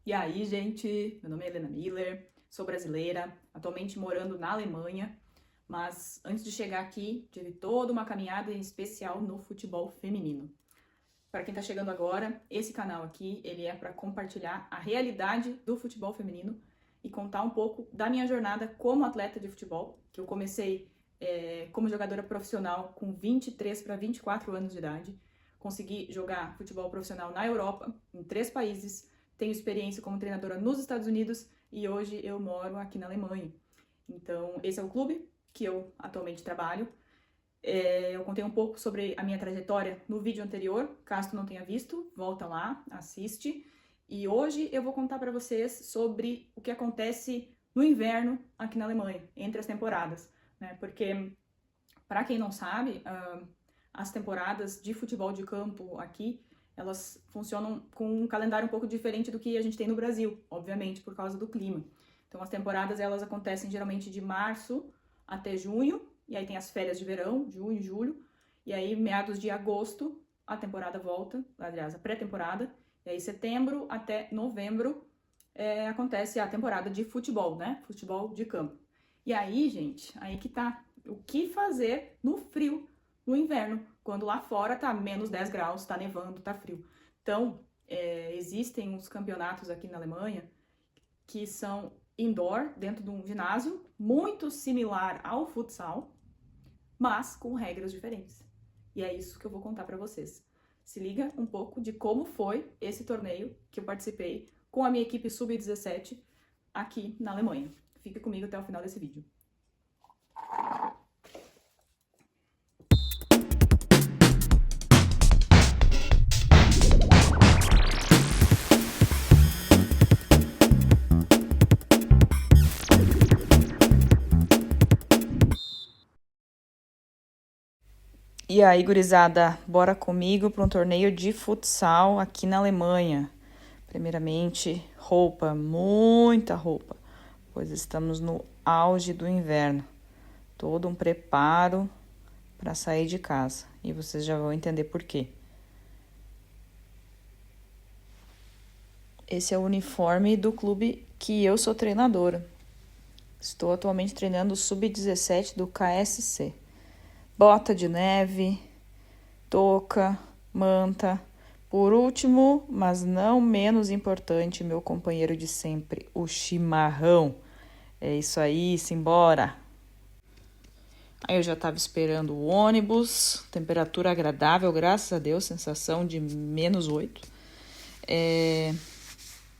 E aí, gente, meu nome é Helena Miller, sou brasileira, atualmente morando na Alemanha, mas antes de chegar aqui, tive toda uma caminhada em especial no futebol feminino. Para quem tá chegando agora, esse canal aqui, ele é para compartilhar a realidade do futebol feminino e contar um pouco da minha jornada como atleta de futebol, que eu comecei como jogadora profissional com 23 para 24 anos de idade. Consegui jogar futebol profissional na Europa, em 3 países, tenho experiência como treinadora nos Estados Unidos e hoje eu moro aqui na Alemanha. Então, esse é o clube que eu atualmente trabalho. Eu contei um pouco sobre a minha trajetória no vídeo anterior, caso tu não tenha visto, volta lá, assiste. E hoje eu vou contar para vocês sobre o que acontece no inverno aqui na Alemanha, entre as temporadas, né? Porque, para quem não sabe, as temporadas de futebol de campo aqui, elas funcionam com um calendário um pouco diferente do que a gente tem no Brasil, obviamente, por causa do clima. Então, as temporadas, elas acontecem geralmente de março até junho, e aí tem as férias de verão, junho, julho, e aí meados de agosto a temporada volta, aliás, a pré-temporada, e aí setembro até novembro acontece a temporada de futebol, né? Futebol de campo. E aí, gente, aí que tá o que fazer no frio, no inverno, quando lá fora tá menos 10 graus, tá nevando, tá frio. Então, existem uns campeonatos aqui na Alemanha que são indoor, dentro de um ginásio, muito similar ao futsal, mas com regras diferentes. E é isso que eu vou contar para vocês. Se liga um pouco de como foi esse torneio que eu participei com a minha equipe sub-17 aqui na Alemanha. Fica comigo até o final desse vídeo. E aí, gurizada, bora comigo para um torneio de futsal aqui na Alemanha. Primeiramente, roupa, muita roupa, pois estamos no auge do inverno. Todo um preparo para sair de casa e vocês já vão entender por quê. Esse é o uniforme do clube que eu sou treinadora. Estou atualmente treinando o sub-17 do KSC. Bota de neve, touca, manta. Por último, mas não menos importante, meu companheiro de sempre, o chimarrão. É isso aí, simbora! Aí eu já estava esperando o ônibus, temperatura agradável, graças a Deus, sensação de -8.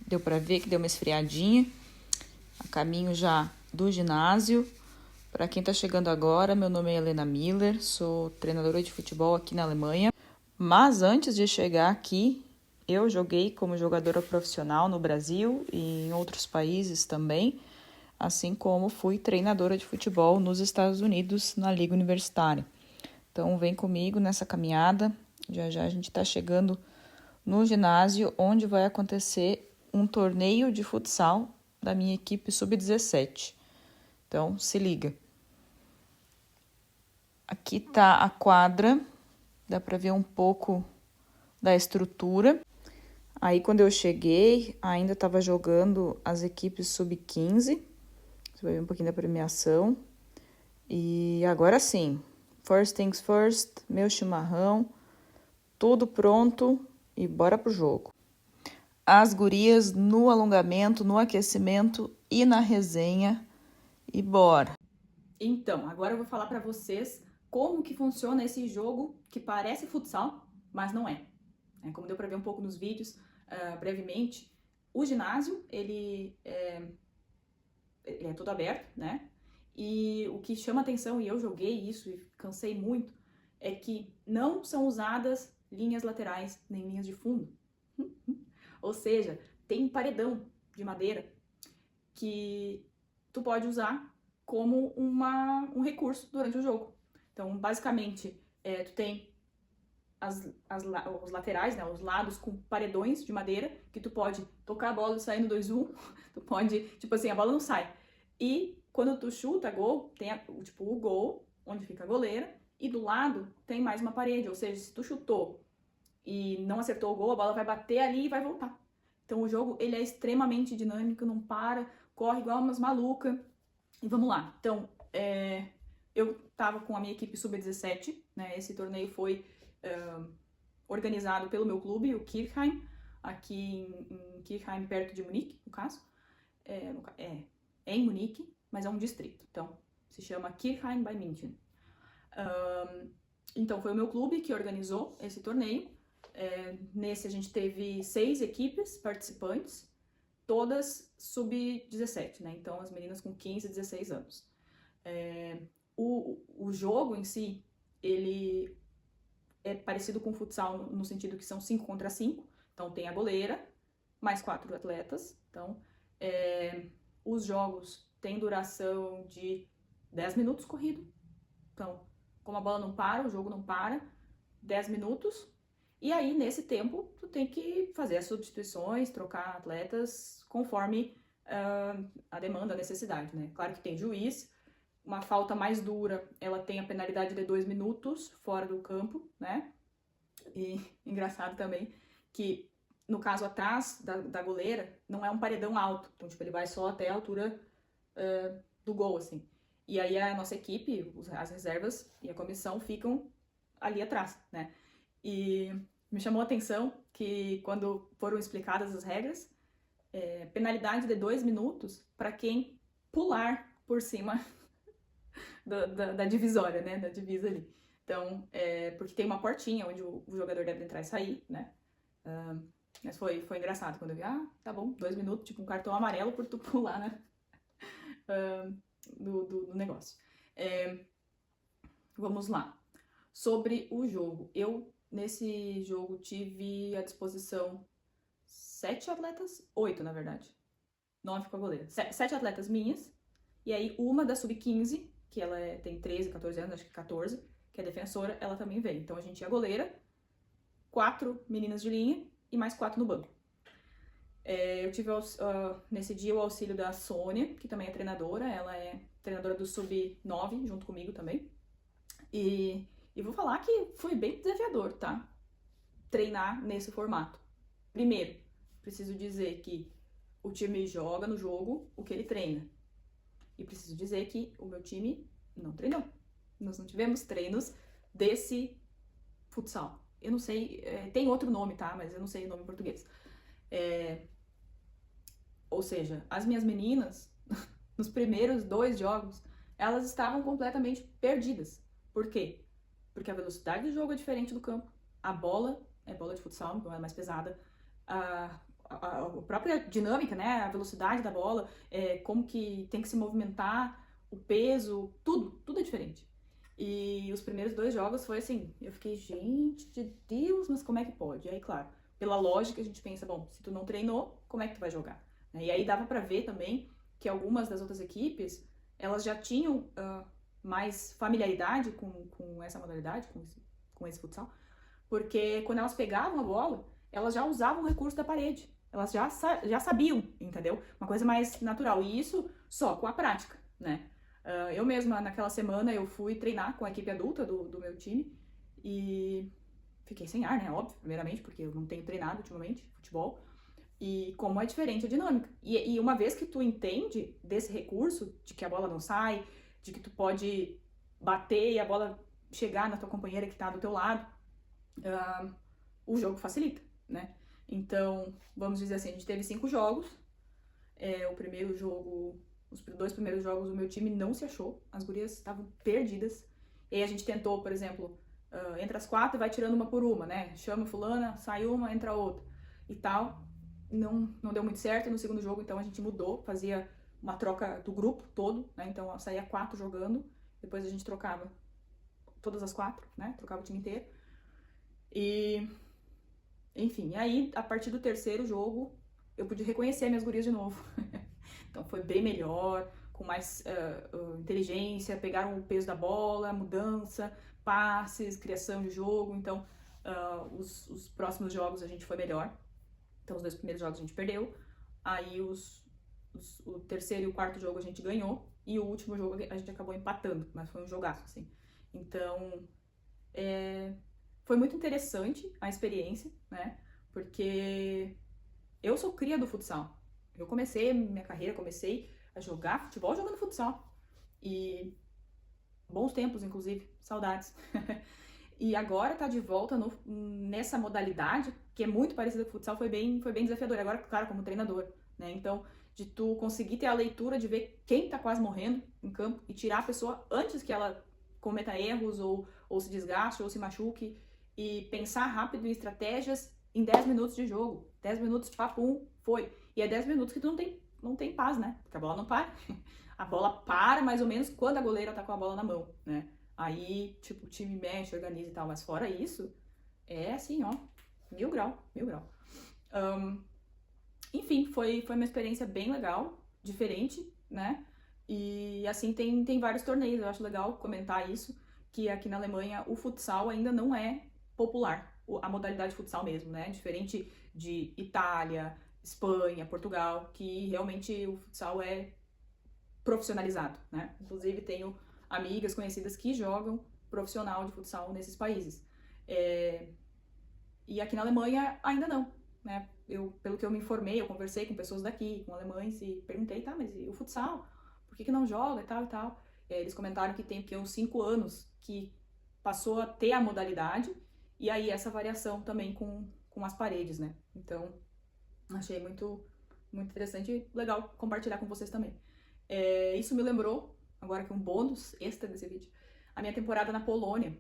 Deu para ver que deu uma esfriadinha. A caminho já do ginásio. Para quem está chegando agora, meu nome é Helena Miller, sou treinadora de futebol aqui na Alemanha. Mas antes de chegar aqui, eu joguei como jogadora profissional no Brasil e em outros países também, assim como fui treinadora de futebol nos Estados Unidos na Liga Universitária. Então vem comigo nessa caminhada, já já a gente está chegando no ginásio onde vai acontecer um torneio de futsal da minha equipe sub-17. Então se liga. Aqui tá a quadra, dá para ver um pouco da estrutura. Aí quando eu cheguei, ainda estava jogando as equipes sub-15. Você vai ver um pouquinho da premiação. E agora sim, first things first, meu chimarrão, tudo pronto e bora pro jogo. As gurias no alongamento, no aquecimento e na resenha e bora. Então, agora eu vou falar para vocês como que funciona esse jogo que parece futsal, mas não é. Como deu para ver um pouco nos vídeos, brevemente, o ginásio, ele é todo aberto, né? E o que chama atenção, e eu joguei isso e cansei muito, é que não são usadas linhas laterais nem linhas de fundo. Ou seja, tem um paredão de madeira que tu pode usar como um recurso durante o jogo. Então, basicamente, tu tem os laterais, né, os lados com paredões de madeira, que tu pode tocar a bola e sair no 2-1, tu pode, tipo assim, a bola não sai. E quando tu chuta gol, tem o gol, onde fica a goleira, e do lado tem mais uma parede, ou seja, se tu chutou e não acertou o gol, a bola vai bater ali e vai voltar. Então o jogo, ele é extremamente dinâmico, não para, corre igual umas malucas. E vamos lá. Então, eu tava com a minha equipe sub-17, né? Esse torneio foi organizado pelo meu clube, o Kirchheim, aqui em Kirchheim, perto de Munique, no caso. É em Munique, mas é um distrito. Então, se chama Kirchheim bei München. Então, foi o meu clube que organizou esse torneio. Nesse a gente teve 6 equipes participantes, todas sub-17, né? Então, as meninas com 15 e 16 anos. O jogo em si, ele é parecido com o futsal no sentido que são 5 contra 5. Então, tem a goleira, mais 4 atletas. Então, os jogos têm duração de 10 minutos corrido. Então, como a bola não para, o jogo não para, 10 minutos. E aí, nesse tempo, tu tem que fazer as substituições, trocar atletas conforme a demanda, a necessidade, né? Claro que tem juiz. Uma falta mais dura, ela tem a penalidade de 2 minutos fora do campo, né? E engraçado também que, no caso atrás da goleira, não é um paredão alto. Então, tipo, ele vai só até a altura do gol, assim. E aí a nossa equipe, as reservas e a comissão ficam ali atrás, né? E me chamou a atenção que quando foram explicadas as regras, penalidade de 2 minutos para quem pular por cima da divisória, né? Da divisa ali. Então, porque tem uma portinha onde o jogador deve entrar e sair, né? Mas foi engraçado quando eu vi, tá bom, 2 minutos, tipo um cartão amarelo por tu pular, né? Do negócio. Vamos lá. Sobre o jogo. Eu, nesse jogo, tive à disposição 7 atletas, 8 na verdade. 9 com a goleira. 7 atletas minhas, e aí uma da sub-15, que ela tem 13, 14 anos, acho que 14, que é defensora, ela também veio. Então a gente tinha a goleira, 4 meninas de linha e mais 4 no banco. Eu tive nesse dia o auxílio da Sônia, que também é treinadora, ela é treinadora do sub-9, junto comigo também. E vou falar que foi bem desafiador, tá? Treinar nesse formato. Primeiro, preciso dizer que o time joga no jogo o que ele treina. E preciso dizer que o meu time não treinou. Nós não tivemos treinos desse futsal. Eu não sei, tem outro nome, tá? Mas eu não sei o nome em português. Ou seja, as minhas meninas, nos primeiros 2 jogos, elas estavam completamente perdidas. Por quê? Porque a velocidade do jogo é diferente do campo. A bola é bola de futsal, então ela é mais pesada. A própria dinâmica, né? A velocidade da bola, como que tem que se movimentar, o peso, tudo é diferente. E os primeiros 2 jogos foi assim, eu fiquei, gente de Deus, mas como é que pode? E aí, claro, pela lógica a gente pensa, bom, se tu não treinou, como é que tu vai jogar? E aí dava pra ver também que algumas das outras equipes, elas já tinham mais familiaridade com essa modalidade, com esse futsal, porque quando elas pegavam a bola, elas já usavam o recurso da parede. Elas já sabiam, entendeu? Uma coisa mais natural. E isso só com a prática, né? Eu mesma, naquela semana, eu fui treinar com a equipe adulta do meu time e fiquei sem ar, né? Óbvio, primeiramente, porque eu não tenho treinado ultimamente futebol. E como é diferente a dinâmica. E uma vez que tu entende desse recurso, de que a bola não sai, de que tu pode bater e a bola chegar na tua companheira que tá do teu lado, o jogo facilita, né? Então, vamos dizer assim, a gente teve 5 jogos. O primeiro jogo, os 2 primeiros jogos, o meu time não se achou. As gurias estavam perdidas. E aí a gente tentou, por exemplo, entra as 4 e vai tirando uma por uma, né? Chama fulana, sai uma, entra outra e tal. Não deu muito certo no segundo jogo, então a gente mudou, fazia uma troca do grupo todo, né? Então saía 4 jogando, depois a gente trocava todas as 4, né? Trocava o time inteiro. E enfim, aí a partir do terceiro jogo eu pude reconhecer minhas gurias de novo. Então foi bem melhor, com mais inteligência, pegaram o peso da bola, mudança, passes, criação de jogo. Então os próximos jogos a gente foi melhor. Então, os 2 primeiros jogos a gente perdeu, aí o terceiro e o quarto jogo a gente ganhou, e o último jogo a gente acabou empatando, mas foi um jogaço, assim. Então, foi muito interessante a experiência, né, porque eu sou cria do futsal. Eu minha carreira, comecei a jogar futebol jogando futsal. E bons tempos, inclusive, saudades. E agora tá de volta nessa modalidade, que é muito parecida com o futsal, foi bem desafiador. Agora, claro, como treinador, né? Então, de tu conseguir ter a leitura de ver quem tá quase morrendo em campo e tirar a pessoa antes que ela cometa erros ou se desgaste ou se machuque e pensar rápido em estratégias em 10 minutos de jogo. 10 minutos, papum, foi. E é 10 minutos que tu não tem paz, né? Porque a bola não para. A bola para mais ou menos quando a goleira tá com a bola na mão, né? Aí, tipo, o time mexe, organiza e tal. Mas fora isso, é assim, ó, 1000 grau. Enfim, foi uma experiência bem legal, diferente, né? E assim, tem vários torneios, eu acho legal comentar isso, que aqui na Alemanha o futsal ainda não é popular, a modalidade de futsal mesmo, né? Diferente de Itália, Espanha, Portugal, que realmente o futsal é profissionalizado, né? Inclusive tenho amigas conhecidas que jogam profissional de futsal nesses países. E aqui na Alemanha ainda não, né? Pelo que eu me informei, eu conversei com pessoas daqui, com alemães, e perguntei, tá, mas e o futsal? Por que não joga e tal e tal? E aí eles comentaram que tem uns 5 anos que passou a ter a modalidade, e aí essa variação também com as paredes, né? Então, achei muito interessante e legal compartilhar com vocês também. Isso me lembrou, agora que um bônus extra desse vídeo, a minha temporada na Polônia.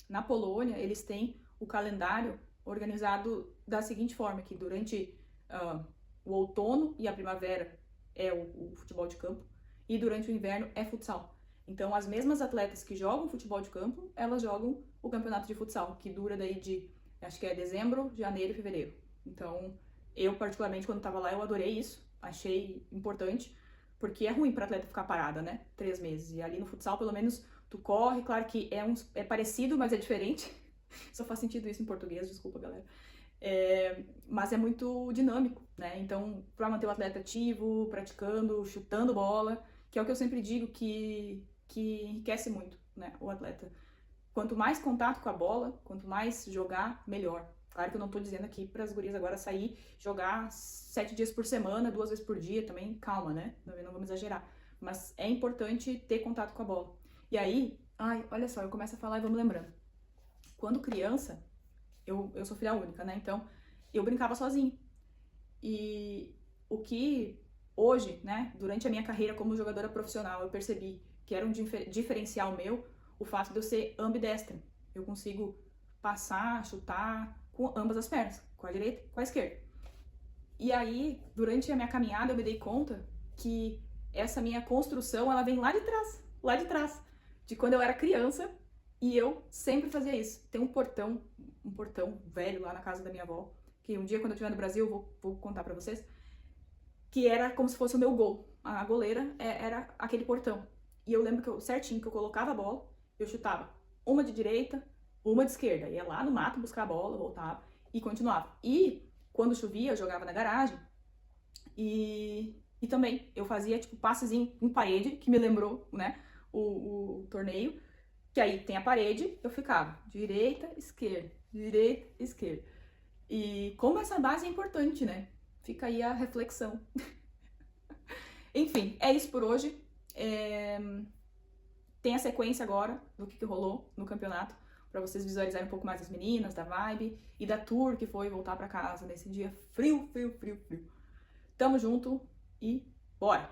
Na Polônia, eles têm o calendário organizado da seguinte forma, que durante o outono e a primavera é o futebol de campo, e durante o inverno é futsal. Então, as mesmas atletas que jogam futebol de campo, elas jogam o campeonato de futsal, que dura daí acho que é dezembro, janeiro e fevereiro. Então, eu particularmente, quando estava lá, eu adorei isso, achei importante, porque é ruim para atleta ficar parada, né? 3 meses. E ali no futsal, pelo menos, tu corre, claro que é parecido, mas é diferente. Só faz sentido isso em português, desculpa, galera. Mas é muito dinâmico, né? Então, para manter o atleta ativo, praticando, chutando bola, que é o que eu sempre digo que enriquece muito, né, o atleta. Quanto mais contato com a bola, quanto mais jogar, melhor. Claro que eu não tô dizendo aqui para as gurias agora sair, jogar 7 dias por semana, 2 vezes por dia, também calma, né? Não vamos exagerar. Mas é importante ter contato com a bola. E aí, olha só, eu começo a falar e vou me lembrando. Quando criança, eu sou filha única, né? Então, eu brincava sozinha. E o que hoje, né, durante a minha carreira como jogadora profissional, eu percebi que era um diferencial meu, o fato de eu ser ambidestra. Eu consigo passar, chutar com ambas as pernas, com a direita e com a esquerda. E aí, durante a minha caminhada, eu me dei conta que essa minha construção, ela vem lá de trás, de quando eu era criança, e eu sempre fazia isso. Tem um portão velho lá na casa da minha avó, que um dia, quando eu estiver no Brasil, eu vou contar pra vocês, que era como se fosse o meu gol. A goleira era aquele portão. E eu lembro certinho que eu colocava a bola, eu chutava uma de direita, uma de esquerda. Ia lá no mato buscar a bola, voltava e continuava. E quando chovia, eu jogava na garagem. E também eu fazia tipo passezinho em parede, que me lembrou, né, o torneio. Que aí tem a parede, eu ficava direita, esquerda. E como essa base é importante, né? Fica aí a reflexão. Enfim, é isso por hoje. Tem a sequência agora do que rolou no campeonato, para vocês visualizarem um pouco mais as meninas, da vibe e da tour que foi voltar para casa nesse dia frio. Tamo junto e bora.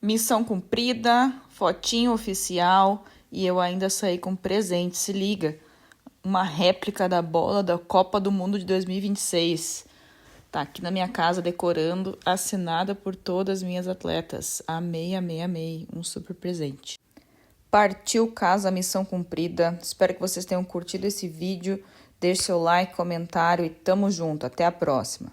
Missão cumprida, fotinho oficial e eu ainda saí com presente, se liga. Uma réplica da bola da Copa do Mundo de 2026. Tá aqui na minha casa decorando, assinada por todas as minhas atletas. Amei. Um super presente. Partiu caso a missão cumprida. Espero que vocês tenham curtido esse vídeo. Deixe seu like, comentário e tamo junto. Até a próxima.